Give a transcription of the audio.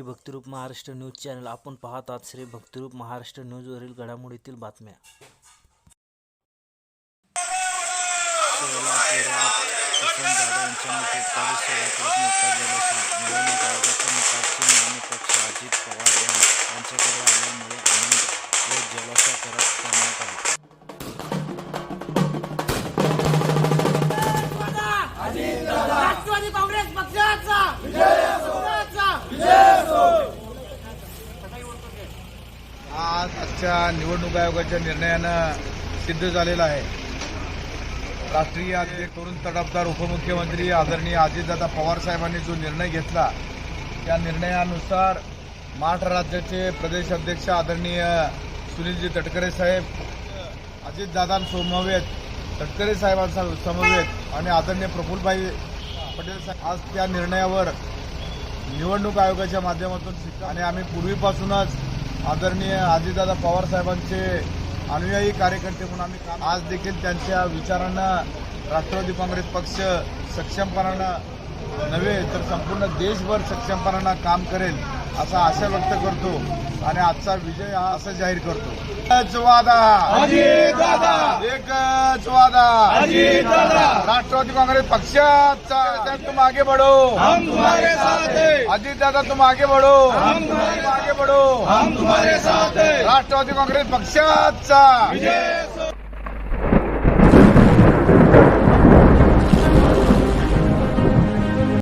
Shri Bhaktirup Maharashtra news channel आपण पाहत आहात. श्री भक्तिरूप महाराष्ट्र न्यूजवरील घडामोडीतील बातम्या. किसन जाधव यांच्या नेतृत्वाखाली सोलापुरात मोठा जल्लोष. निवडणूक आयोगाच्या निकालाची मागणी पक्ष अजित पवार यांच्याकडे आल्यामुळे आनंद व जल्लोष करण्यात आली. राष्ट्रवादी काँग्रेस पक्षाचा आजच्या निवडणूक आयोगाच्या निर्णयानं सिद्ध झालेला आहे. राष्ट्रीय अध्यक्ष तरुण तडफदार उपमुख्यमंत्री आदरणीय अजितदादा पवार साहेबांनी जो निर्णय घेतला त्या निर्णयानुसार महाराष्ट्र राज्याचे प्रदेश अध्यक्ष आदरणीय सुनीलजी तटकरे साहेब, अजितदादांसमवेत तटकरे साहेबांचा समवेत आणि आदरणीय प्रफुल्लभाई पटेल साहेब आज त्या निर्णयावर निवडणूक आयोगाच्या माध्यमातून आणि आम्ही पूर्वीपासूनच आदरणीय अजितदादा पवार साहेबांचे अनुयायी कार्यकर्ते म्हणून आम्ही काम आज देखील त्यांच्या विचारांना राष्ट्रवादी काँग्रेस पक्ष सक्षमपणानं नव्हे तर संपूर्ण देशभर सक्षमपणानं काम करेल असा आशा व्यक्त करतो आणि आजचा विजय हा असं जाहीर करतो. एकच वादा अजितदादा, एकच वादा अजितदादा. राष्ट्रवादी काँग्रेस पक्षाचा तुम आगे बढ़ो, हम तुम्हारे साथ हैं. अजितदादा तुम आगे बढ़ो, हम तुम्हारे आगे बढ़ो, हम तुम्हारे साथ हैं. राष्ट्रवादी काँग्रेस पक्षाचा विजय